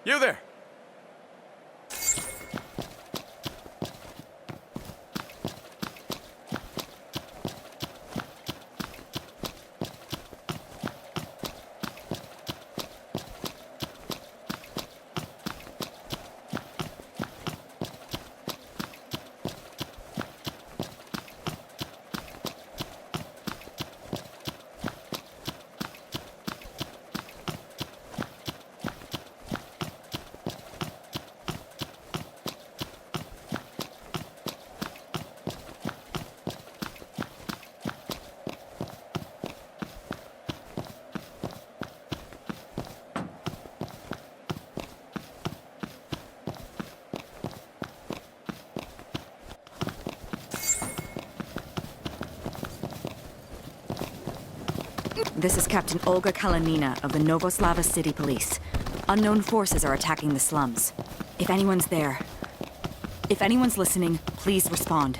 You there! This is Captain Olga Kalanina of the Novoslava City Police. Unknown forces are attacking the slums. If anyone's listening, please respond.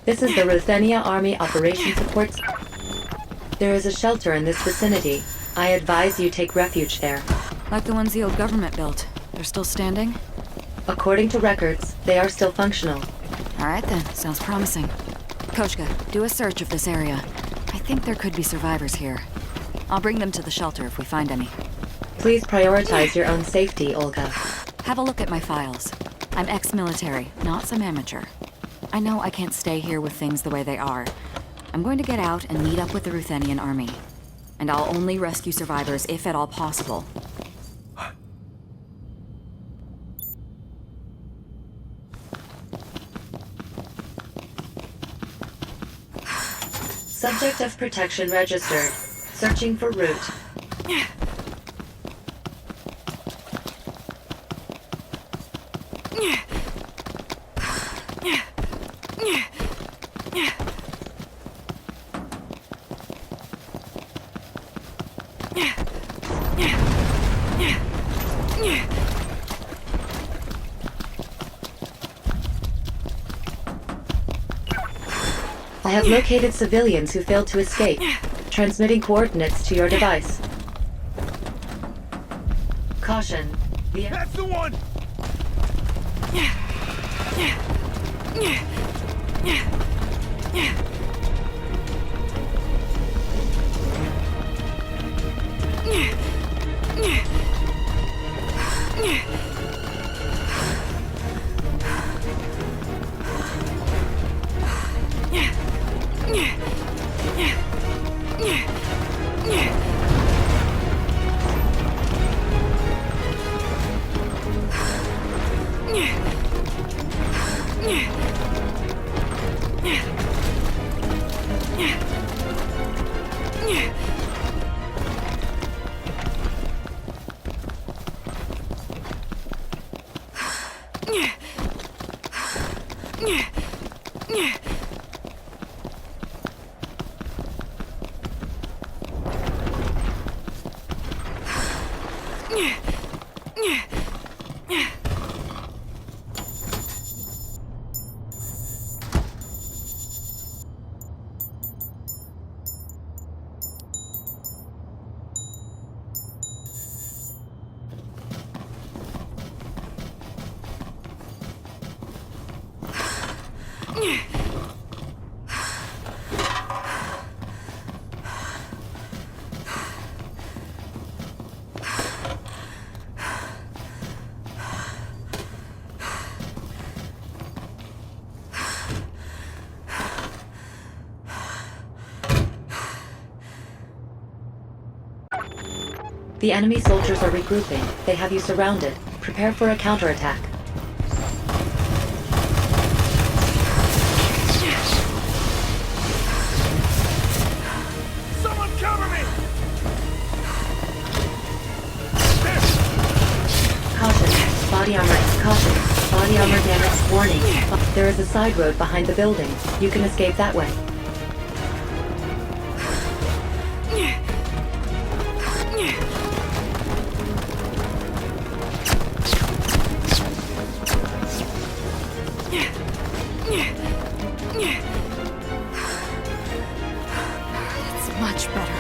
This is the Ruthenia Army Operation Support. There is a shelter in this vicinity. I advise you take refuge there. Like the ones the old government built. They're still standing? According to records, they are still functional. Alright then, sounds promising. Koshka, do a search of this area. I think there could be survivors here. I'll bring them to the shelter if we find any. Please prioritize your own safety, Olga. Have a look at my files. I'm ex-military, not some amateur. I know I can't stay here with things the way they are. I'm going to get out and meet up with the Ruthenian army. And I'll only rescue survivors if at all possible. Subject of protection registered. Searching for route. I have located civilians who failed to escape. Transmitting coordinates to your device. Caution. That's the one! The enemy soldiers are regrouping. They have you surrounded. Prepare for a counterattack. Someone cover me! Caution. Body armor. Caution. Body armor damage. Warning. There is a side road behind the building. You can escape that way. That's much better.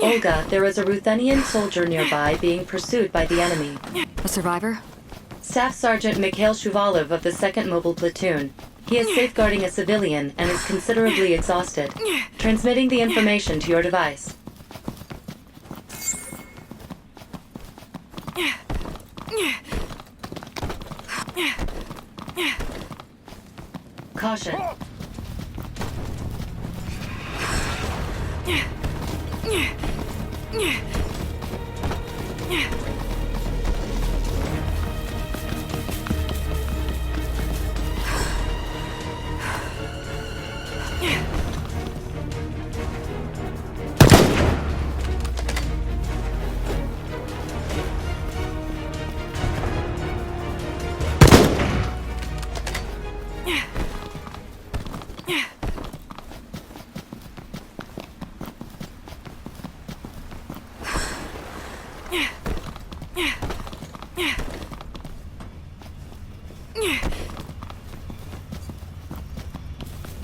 Olga, there is a Ruthenian soldier nearby being pursued by the enemy. A survivor? Staff Sergeant Mikhail Shuvalov of the 2nd Mobile Platoon. He is safeguarding a civilian and is considerably exhausted. Transmitting the information to your device. Caution.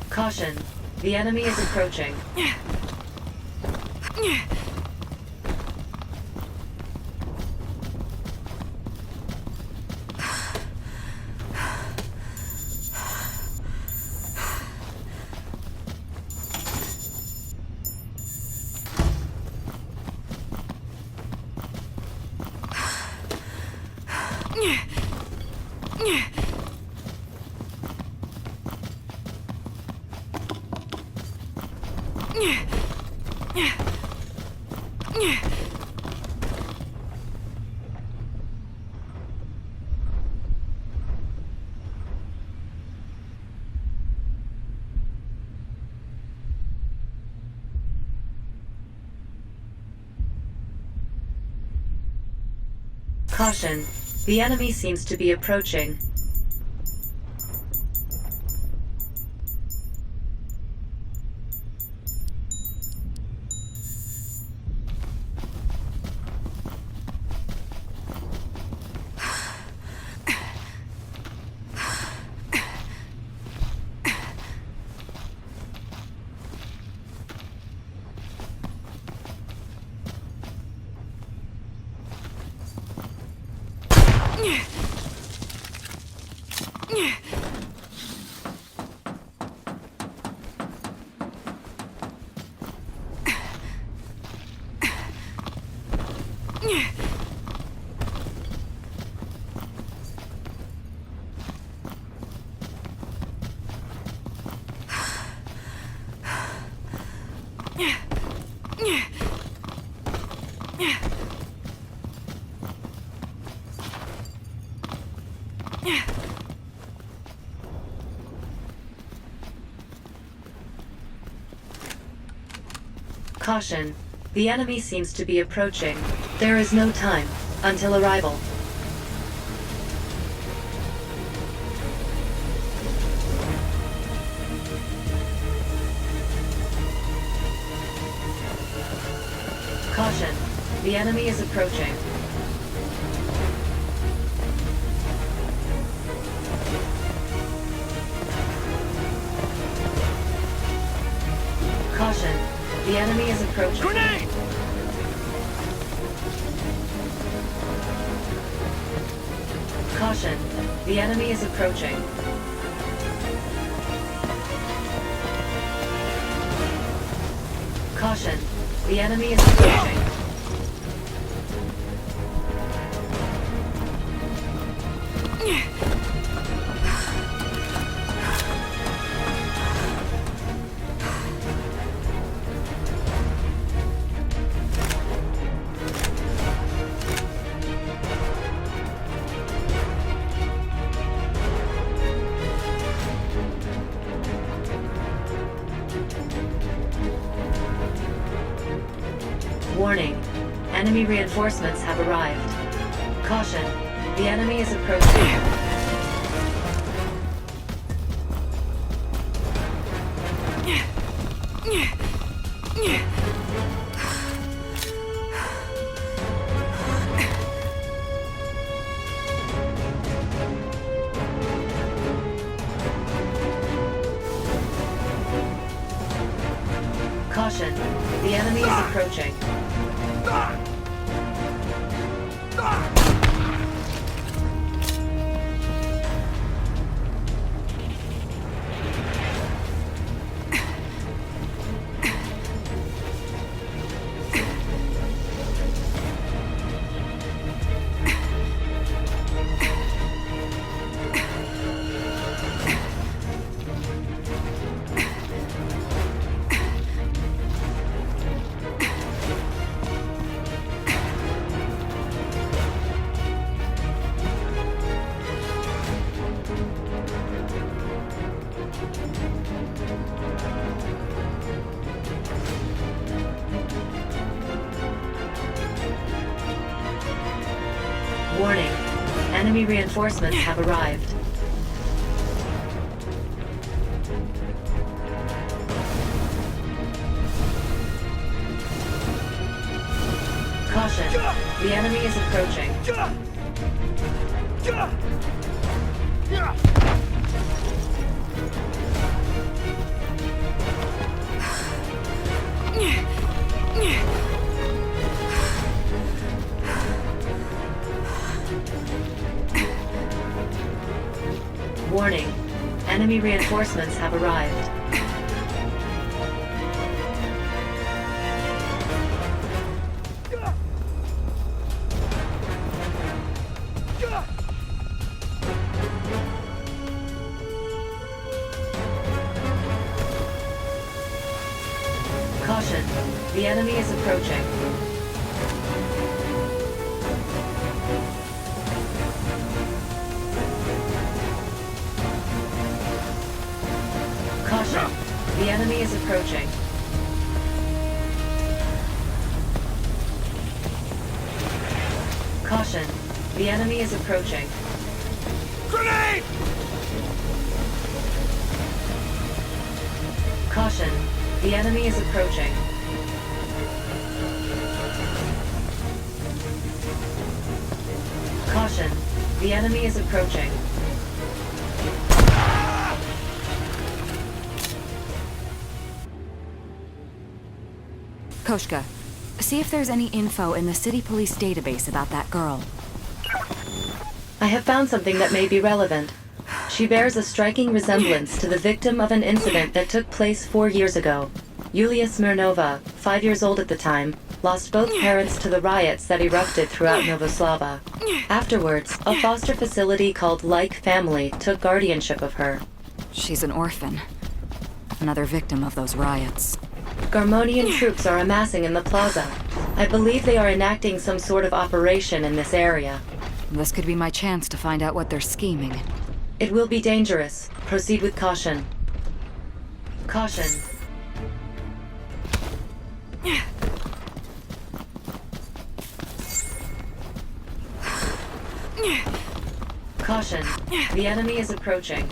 Caution. The enemy is approaching. Caution. The enemy seems to be approaching. Caution. The enemy seems to be approaching. There is no time until arrival. Caution. The enemy is approaching. Caution. The enemy is approaching. Grenade! Caution. The enemy is approaching. Caution. The enemy is approaching. Warning. Enemy reinforcements have arrived. Caution. The enemy is approaching. Caution. The enemy is approaching. Warning. Enemy reinforcements have arrived. Caution. The enemy is approaching. Warning. Enemy reinforcements have arrived. Caution. The enemy is approaching. Caution. The enemy is approaching. Caution. The enemy is approaching. Grenade! Caution. The enemy is approaching. Caution. The enemy is approaching. Koshka, see if there's any info in the city police database about that girl. I have found something that may be relevant. She bears a striking resemblance to the victim of an incident that took place 4 years ago. Yulia Smirnova, 5 years old at the time, lost both parents to the riots that erupted throughout Novoslava. Afterwards, a foster facility called Like Family took guardianship of her. She's an orphan. Another victim of those riots. Garmonian troops are amassing in the plaza. I believe they are enacting some sort of operation in this area. This could be my chance to find out what they're scheming. It will be dangerous. Proceed with caution. Caution. Caution. The enemy is approaching.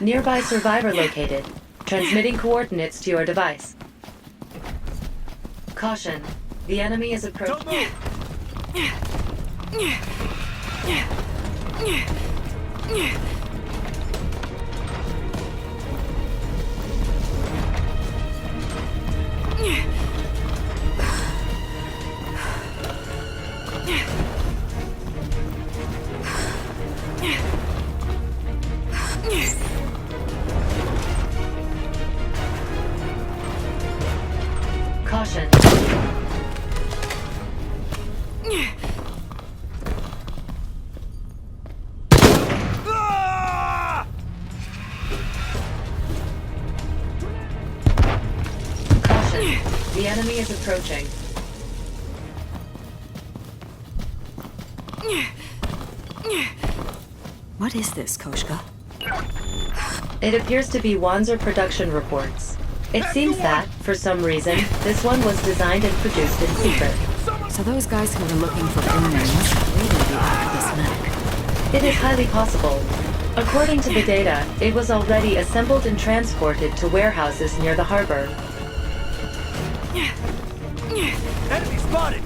Nearby survivor located. Transmitting coordinates to your device. Caution. The enemy is Don't approaching. move! Caution. Ah! Caution. The enemy is approaching. What is this, Koshka? It appears to be Wanzer production reports. It seems that, for some reason, this one was designed and produced in secret. Someone So those guys who were looking for Boone must really be after this mech. It is highly possible. According to the data, it was already assembled and transported to warehouses near the harbor. Enemy spotted!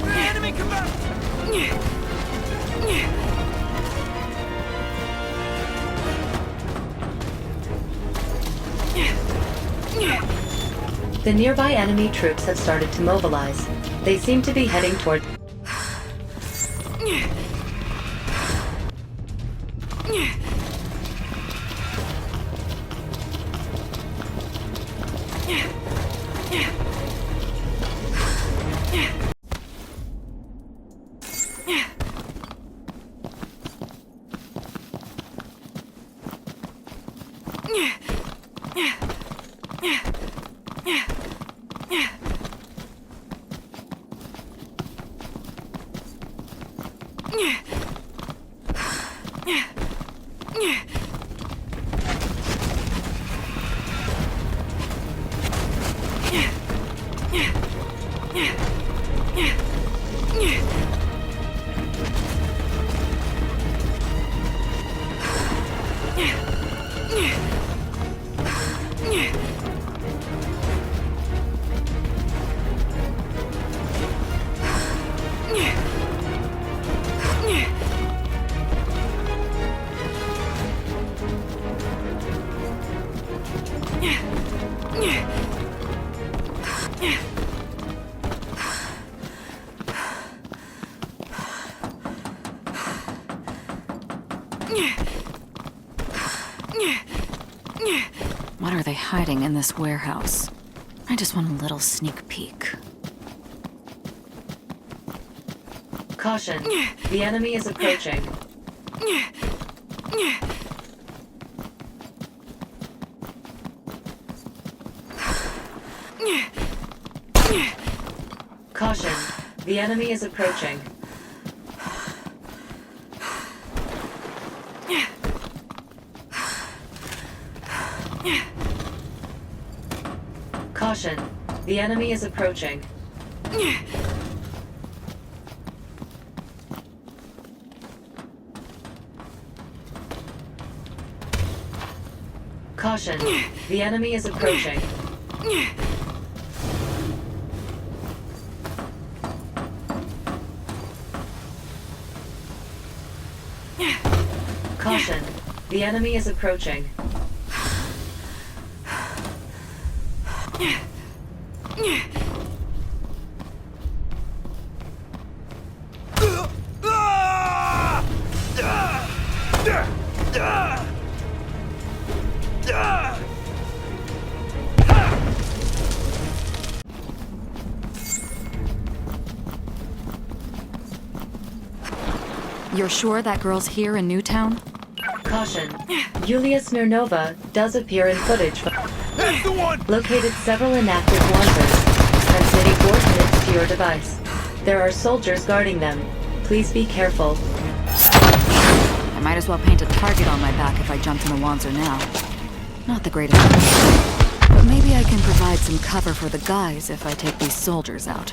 Enemy combat! The nearby enemy troops have started to mobilize. They seem to be heading toward... What are they hiding in this warehouse? I just want a little sneak peek. Caution. The enemy is approaching. Caution. The enemy is approaching. Caution. The enemy is approaching. Caution. The enemy is approaching. Caution. The enemy is approaching. You're sure that girl's here in Newtown? Caution. Yulia Smirnova does appear in footage, That's the one! located several inactive launchers, transmitting coordinates to your device. There are soldiers guarding them. Please be careful. I might as well paint a target on my back if I jumped in a Wanzer now. Not the greatest idea, but maybe I can provide some cover for the guys if I take these soldiers out.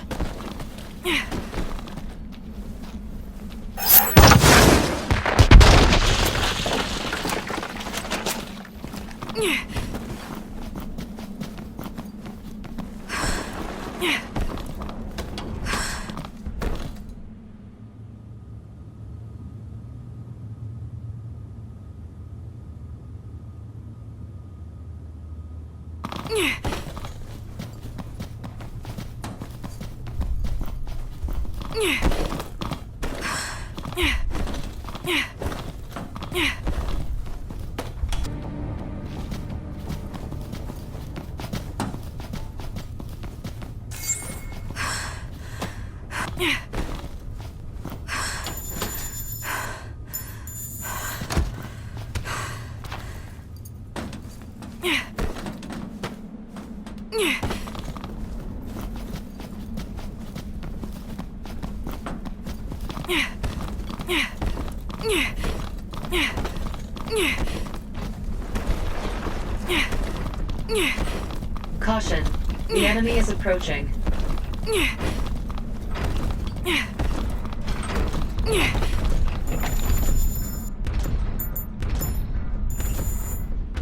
Caution. The enemy is approaching.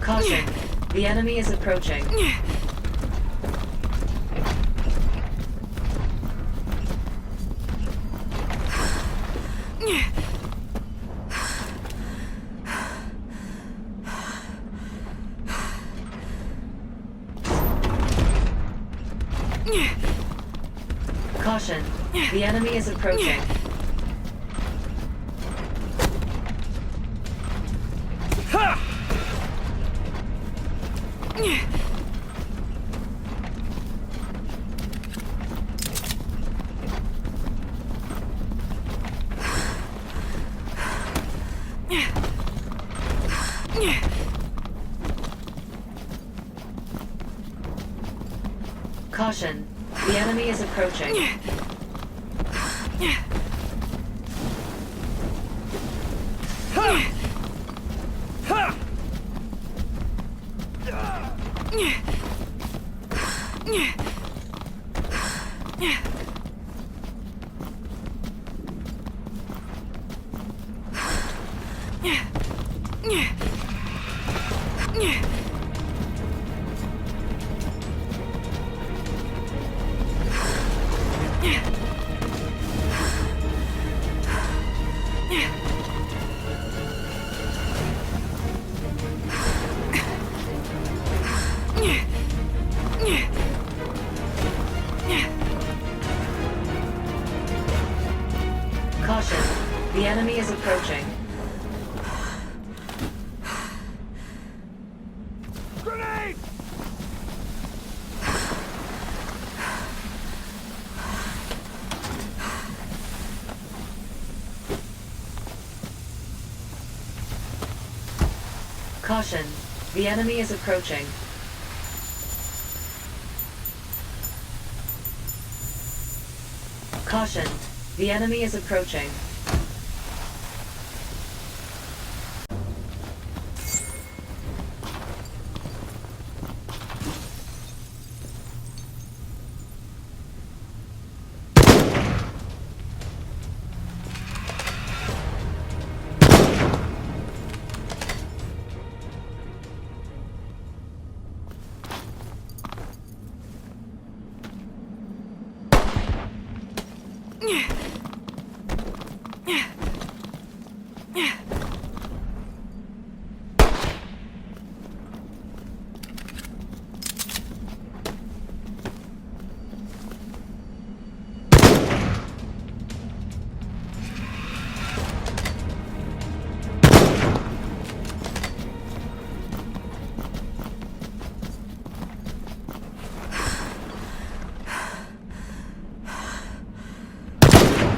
Caution. The enemy is approaching. Caution. The enemy is approaching. Caution. The enemy is approaching. Caution. The enemy is approaching. Grenade! Caution. The enemy is approaching. Caution. The enemy is approaching.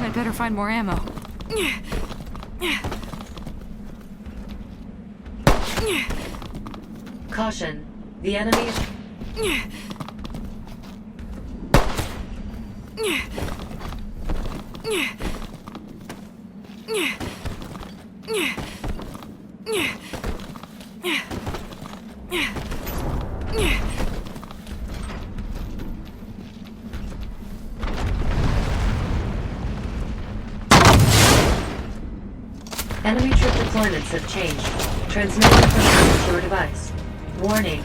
I'd better find more ammo. Caution. The enemy is... Enemy troop deployments have changed. Transmitting from a secure device. Warning.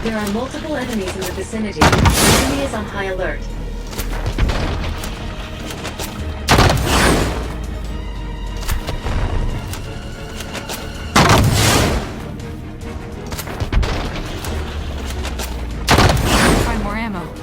There are multiple enemies in the vicinity. The enemy is on high alert. Find more ammo.